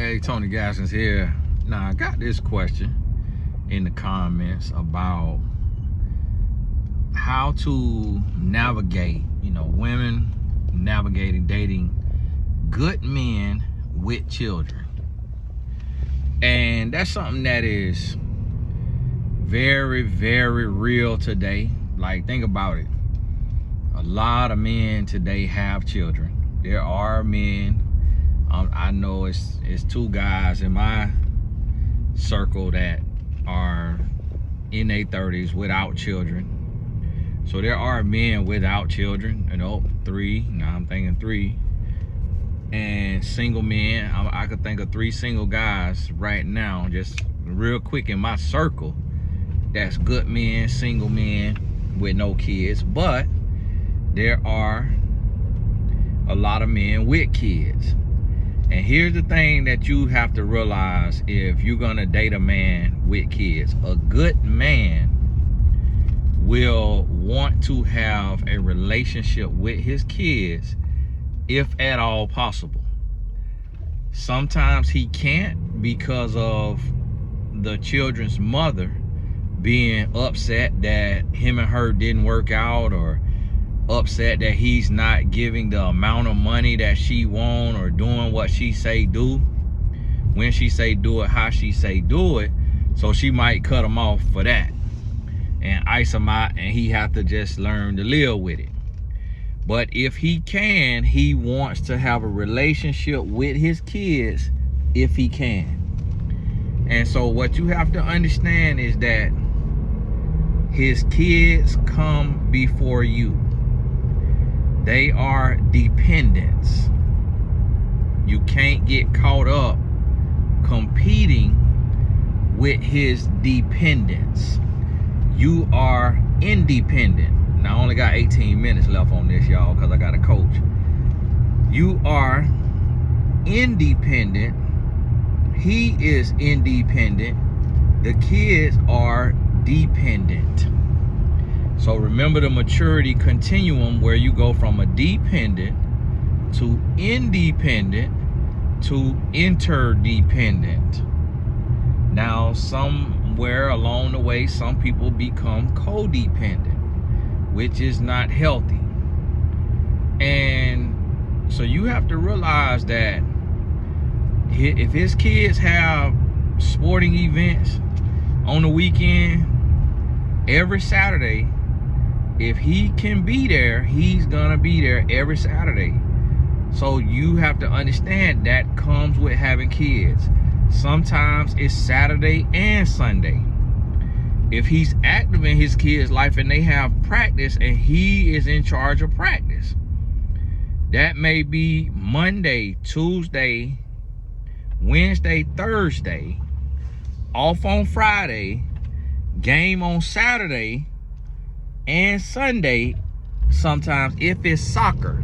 Hey, Tony Gaskins here. Now, I got this question in the comments about how to navigate, women navigating dating good men with children. And that's something that is very, very real today. Like, think about it. A lot of men today have children. There are men, I know it's two guys in my circle that are in their 30s without children. So there are men without children, three. Now I'm thinking three. And single men, I could think of 3 single guys right now, just real quick in my circle. That's good men, single men with no kids. But there are a lot of men with kids. And here's the thing that you have to realize if you're gonna date a man with kids. A good man will want to have a relationship with his kids if at all possible. Sometimes he can't because of the children's mother being upset that him and her didn't work out, or upset that he's not giving the amount of money that she want, or doing what she say do, when she say do it, how she say do it. So she might cut him off for that and ice him out, and he have to just learn to live with it. But if he can, he wants to have a relationship with his kids if he can. And so what you have to understand is that his kids come before you. They are dependents. You can't get caught up competing with his dependents. You are independent. Now I only got 18 minutes left on this, y'all, because I got a coach. You are independent. He is independent. The kids are dependent. So remember the maturity continuum, where you go from a dependent to independent to interdependent. Now, somewhere along the way, some people become codependent, which is not healthy. And so you have to realize that if his kids have sporting events on the weekend, every Saturday, if he can be there, he's gonna be there every Saturday. So you have to understand that comes with having kids. Sometimes it's Saturday and Sunday. If he's active in his kids' life and they have practice and he is in charge of practice, that may be Monday, Tuesday, Wednesday, Thursday, off on Friday, game on Saturday and Sunday, sometimes if it's soccer.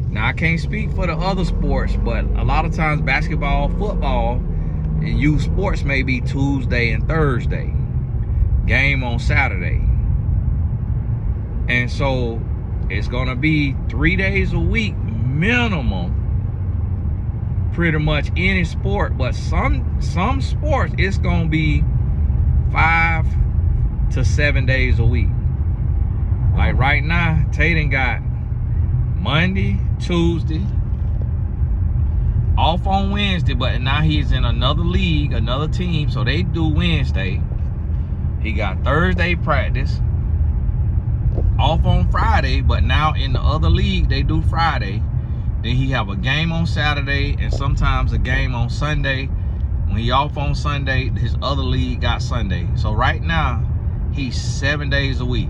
Now I can't speak for the other sports, but a lot of times basketball, football, and youth sports may be Tuesday and Thursday, game on Saturday. And so it's gonna be 3 days a week minimum, pretty much any sport. But some sports it's gonna be 5 to 7 days a week. Like right now, Tatum got Monday, Tuesday, off on Wednesday, but now he's in another league, another team, so they do Wednesday. He got Thursday practice, off on Friday, but now in the other league, they do Friday. Then he have a game on Saturday and sometimes a game on Sunday. When he off on Sunday, his other league got Sunday. So right now, he's 7 days a week.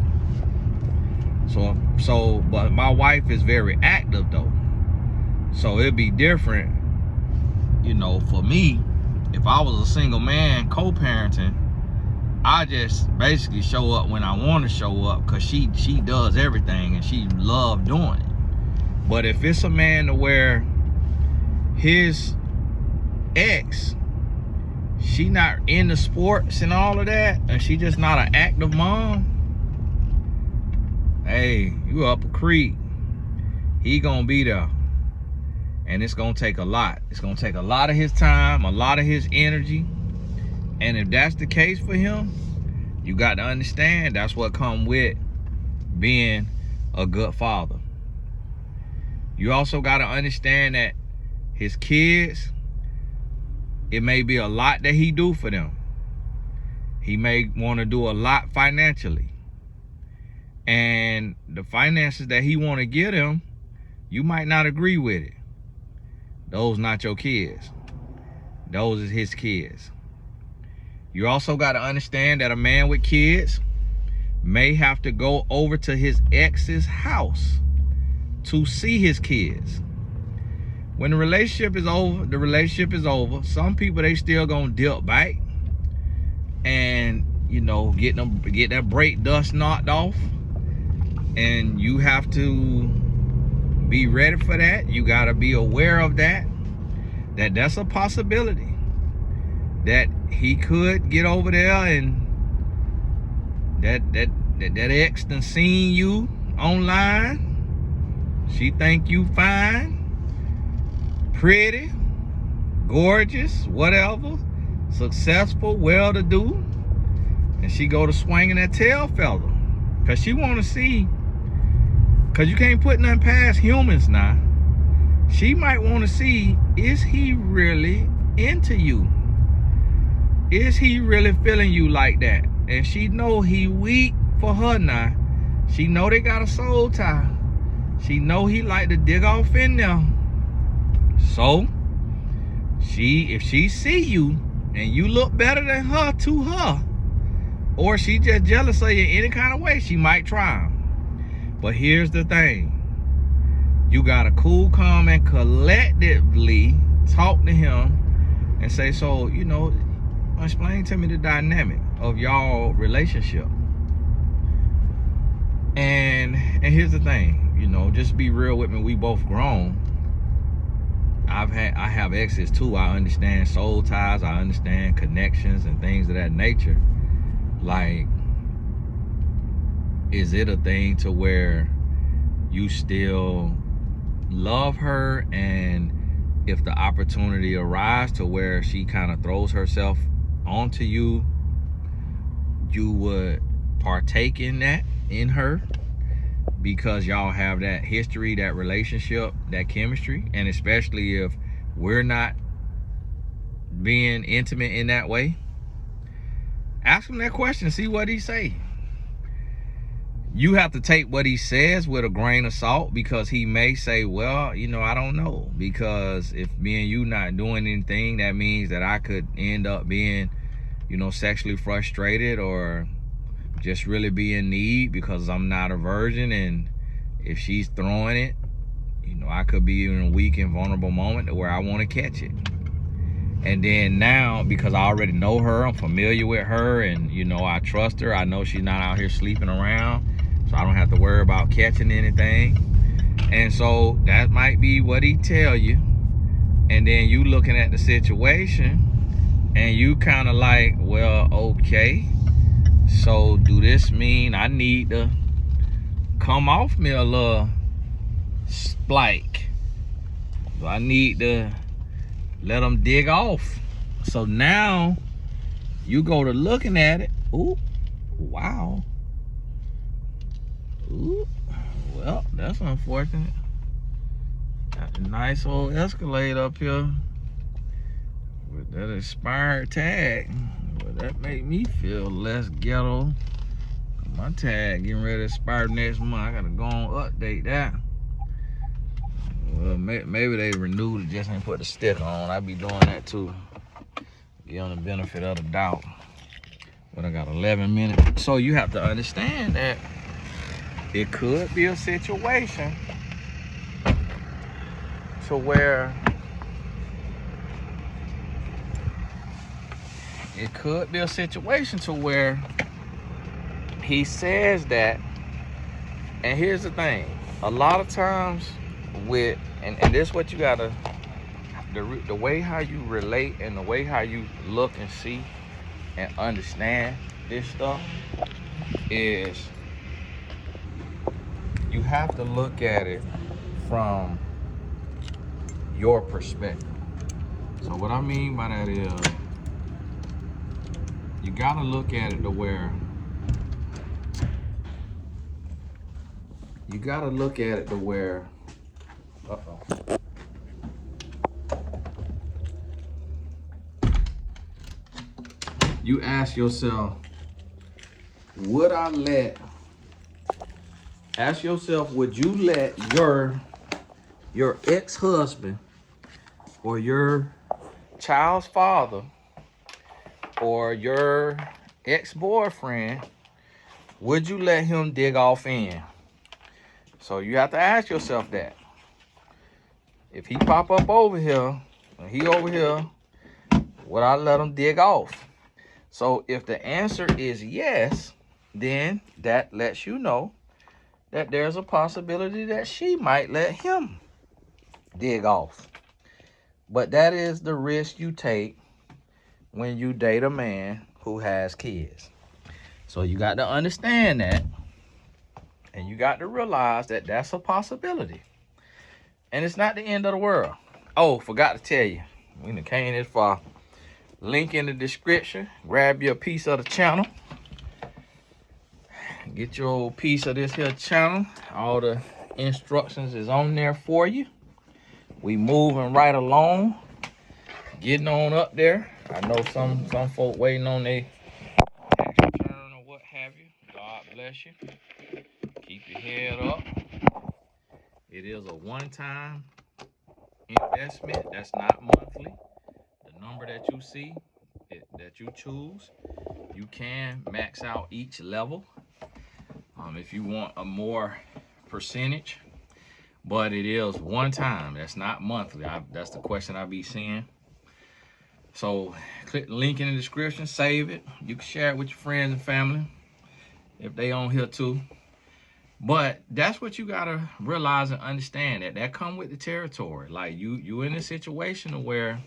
But my wife is very active though. So it'd be different, for me, if I was a single man co-parenting, I just basically show up when I want to show up, because she does everything and she loves doing it. But if it's a man to where his ex, she not into sports and all of that, and she just not an active mom, hey, you up a creek, he gonna be there. And it's gonna take a lot. It's gonna take a lot of his time, a lot of his energy. And if that's the case for him, you got to understand that's what comes with being a good father. You also got to understand that his kids, it may be a lot that he do for them. He may want to do a lot financially. And the finances that he want to give them, you might not agree with it. Those not your kids. Those is his kids. You also got to understand that a man with kids may have to go over to his ex's house to see his kids. When the relationship is over, the relationship is over. Some people, they still gonna dip back and, you know, get that brake dust knocked off. And you have to be ready for that. You gotta be aware of that. That's a possibility. That he could get over there and that ex done seen you online. She think you fine, pretty, gorgeous, whatever, successful, well-to-do, and she go to swinging that tail feather because she want to see, because you can't put nothing past humans now. She might want to see, is he really into you? Is he really feeling you like that? And she know he weak for her now. She know they got a soul tie. She know he like to dig off in there. So, if she see you and you look better than her to her, or she just jealous of you in any kind of way, she might try him. But here's the thing. You gotta cool, calm, and collectively talk to him and say, so, you know, explain to me the dynamic of y'all relationship. And here's the thing, you know, just be real with me. We both grown. I have exes too. I understand soul ties. I understand connections and things of that nature. Like, is it a thing to where you still love her, and if the opportunity arises to where she kind of throws herself onto you, you would partake in that, in her, because y'all have that history, that relationship, that chemistry? And especially if we're not being intimate in that way, ask him that question, see what he say. You have to take what he says with a grain of salt, because he may say, well, you know, I don't know, because if me and you not doing anything, that means that I could end up being, you know, sexually frustrated, or just really be in need because I'm not a virgin. And if she's throwing it, you know, I could be in a weak and vulnerable moment where I want to catch it. And then now, because I already know her, I'm familiar with her, and, you know, I trust her. I know she's not out here sleeping around, so I don't have to worry about catching anything. And so that might be what he tell you. And then you looking at the situation and you kind of like, well, okay, so do this mean I need to come off me a little spike? Do I need to let them dig off? So now you go to looking at it. Ooh, wow. Ooh, well, that's unfortunate. Got a nice old Escalade up here with that expired tag. Well, that make me feel less ghetto. My tag getting ready to expire next month. I gotta go on update that. Well, maybe they renewed it, just ain't put the sticker on. I be doing that too. Give them the benefit of the doubt. But I got 11 minutes. So you have to understand that it could be a situation to where he says that. And here's the thing, a lot of times with, and this what you gotta, the way how you relate and the way how you look and see and understand this stuff is, you have to look at it from your perspective. So what I mean by that is, you gotta look at it to where you ask yourself, would you let your ex-husband or your child's father or your ex-boyfriend, would you let him dig off in? So you have to ask yourself that. If he pop up over here and he over here, would I let him dig off? So if the answer is yes, then that lets you know that there's a possibility that she might let him dig off. But that is the risk you take when you date a man who has kids. So you got to understand that, and you got to realize that that's a possibility. And it's not the end of the world. Oh, forgot to tell you, we done came this far. Link in the description. Grab you a piece of the channel. Get your old piece of this here channel. All the instructions is on there for you. We moving right along. Getting on up there. I know some folk waiting on their tax return or what have you. God bless you. Keep your head up. It is a one-time investment. That's not monthly. The number that you see, that you choose, you can max out each level if you want a more percentage. But it is one time. That's not monthly. That's the question I be seeing. So click the link in the description, save it. You can share it with your friends and family if they on here too. But that's what you gotta realize and understand, that come with the territory. Like you in a situation where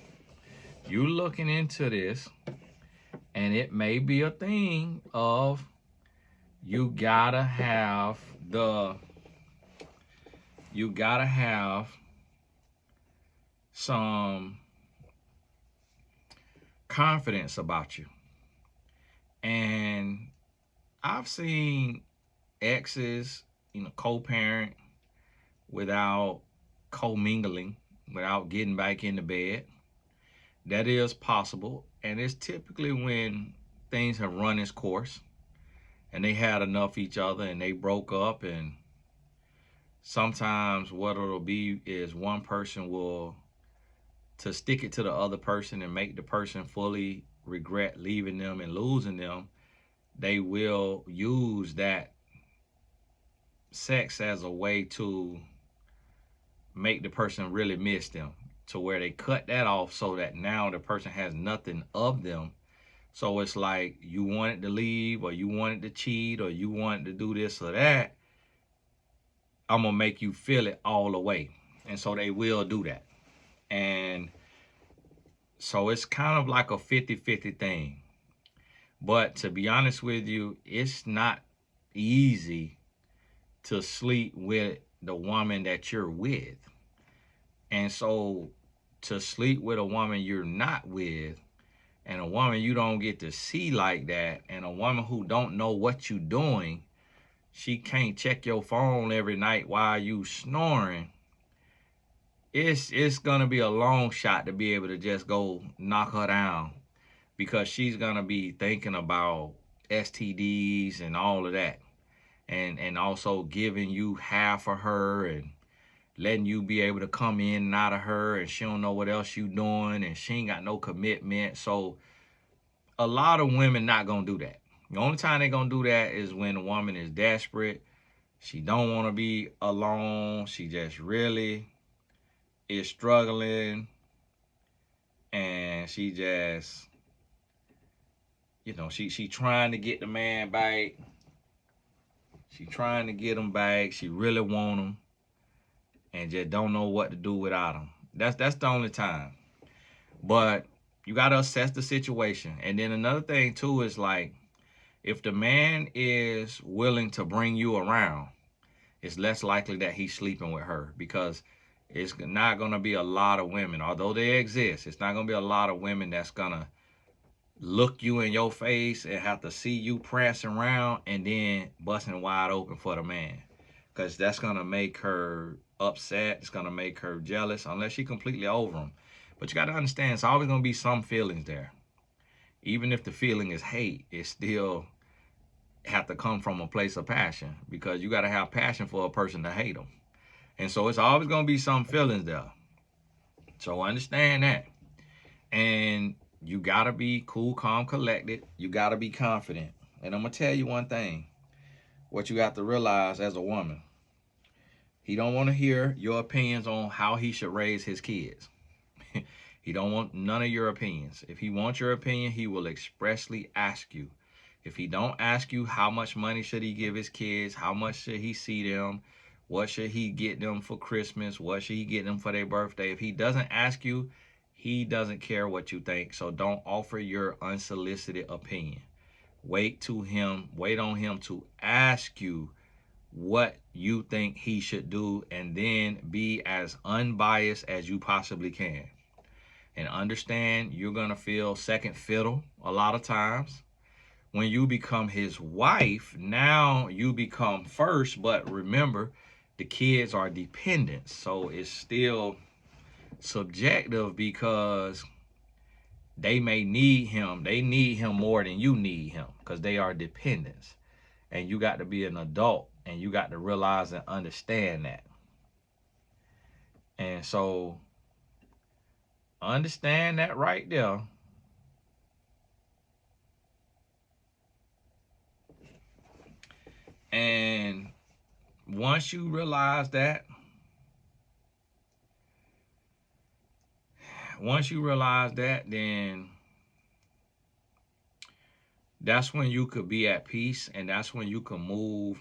you looking into this, and it may be a thing of you gotta have some confidence about you. And I've seen exes, co-parent without co-mingling, without getting back into bed. That is possible, and it's typically when things have run its course and they had enough each other and they broke up. And sometimes what it'll be is one person will to stick it to the other person and make the person fully regret leaving them and losing them. They will use that sex as a way to make the person really miss them, to where they cut that off so that now the person has nothing of them. So it's like you wanted to leave, or you wanted to cheat, or you wanted to do this or that. I'm gonna make you feel it all the way. And so they will do that. And so it's kind of like a 50-50 thing. But to be honest with you, it's not easy to sleep with the woman that you're with. And so to sleep with a woman you're not with, and a woman you don't get to see like that, and a woman who don't know what you're doing, she can't check your phone every night while you snoring, it's gonna be a long shot to be able to just go knock her down, because she's gonna be thinking about STDs and all of that, and also giving you half of her and letting you be able to come in and out of her, and she don't know what else you doing, and she ain't got no commitment. So a lot of women not gonna do that. The only time they gonna do that is when a woman is desperate. She don't want to be alone. She just really is struggling, and she just, she trying to get the man back. She trying to get him back. She really want him, and just don't know what to do without him. That's the only time. But you got to assess the situation. And then another thing too is, like, if the man is willing to bring you around, it's less likely that he's sleeping with her. Because It's not going to be a lot of women, although they exist. It's not going to be a lot of women that's going to look you in your face and have to see you prancing around and then busting wide open for the man. Because that's going to make her upset. It's going to make her jealous unless she completely over him. But you got to understand, it's always going to be some feelings there. Even if the feeling is hate, it still have to come from a place of passion, because you got to have passion for a person to hate them. And so it's always going to be some feelings there. So understand that. And you got to be cool, calm, collected. You got to be confident. And I'm going to tell you one thing. What you have to realize as a woman, he don't want to hear your opinions on how he should raise his kids. He don't want none of your opinions. If he wants your opinion, he will expressly ask you. If he don't ask you how much money should he give his kids, how much should he see them, what should he get them for Christmas, what should he get them for their birthday, if he doesn't ask you, he doesn't care what you think. So don't offer your unsolicited opinion. Wait on him to ask you what you think he should do, and then be as unbiased as you possibly can. And understand, you're going to feel second fiddle a lot of times. When you become his wife, now you become first, but remember, the kids are dependents. So it's still subjective, because they may need him. They need him more than you need him, because they are dependents. And you got to be an adult, and you got to realize and understand that. And so understand that right there. And once you realize that, then that's when you could be at peace, and that's when you can move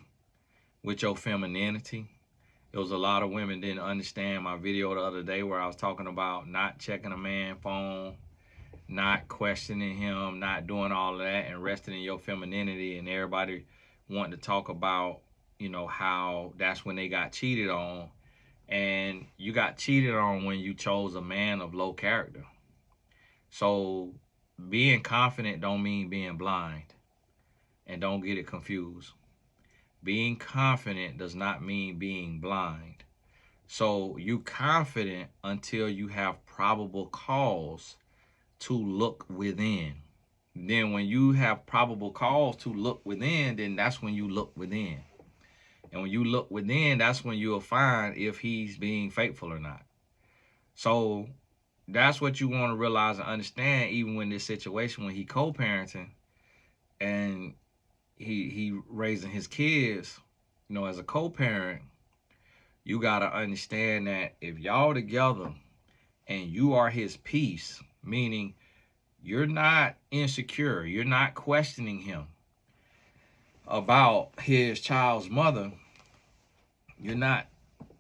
with your femininity. There was a lot of women didn't understand my video the other day where I was talking about not checking a man's phone, not questioning him, not doing all of that, and resting in your femininity. And everybody wanting to talk about, how that's when they got cheated on. And you got cheated on when you chose a man of low character. So being confident don't mean being blind. And don't get it confused. Being confident does not mean being blind. So you confident until you have probable cause to look within. Then when you have probable cause to look within, then that's when you look within. And when you look within, that's when you'll find if he's being faithful or not. So that's what you want to realize and understand, even when this situation, when he co-parenting and he raising his kids, as a co-parent, you got to understand that if y'all together and you are his peace, meaning you're not insecure, you're not questioning him about his child's mother, you're not,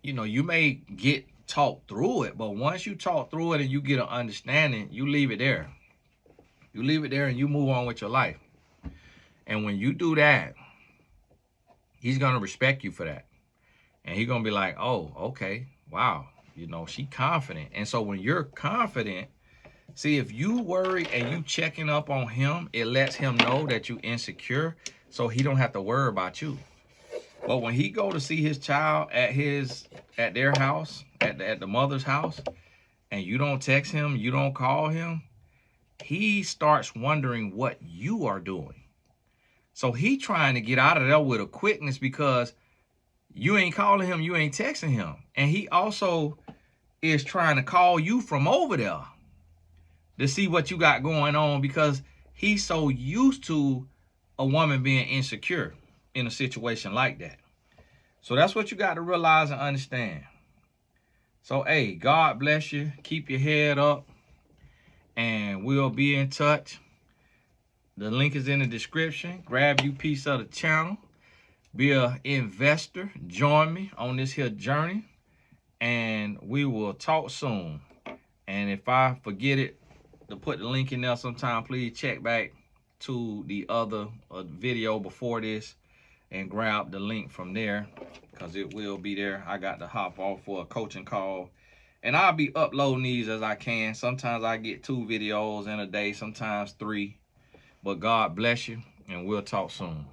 you may get talked through it, but once you talk through it and you get an understanding, you leave it there. You leave it there and you move on with your life. And when you do that, he's going to respect you for that. And he's going to be like, oh, okay, wow, she confident. And so when you're confident, see, if you worry and you checking up on him, it lets him know that you insecure, so he don't have to worry about you. But when he go to see his child at their house, at the mother's house, and you don't text him, you don't call him, he starts wondering what you are doing. So he trying to get out of there with a quickness, because you ain't calling him, you ain't texting him. And he also is trying to call you from over there to see what you got going on, because he's so used to a woman being insecure in a situation like that. So that's what you got to realize and understand. So, hey, God bless you. Keep your head up, and we'll be in touch. The link is in the description. Grab you a piece of the channel. Be an investor. Join me on this here journey, and we will talk soon. And if I forget it to put the link in there sometime, please check back to the other video before this and grab the link from there, because it will be there. I got to hop off for a coaching call And I'll be uploading these as I can. Sometimes I get 2 videos in a day, sometimes 3. But God bless you, and we'll talk soon.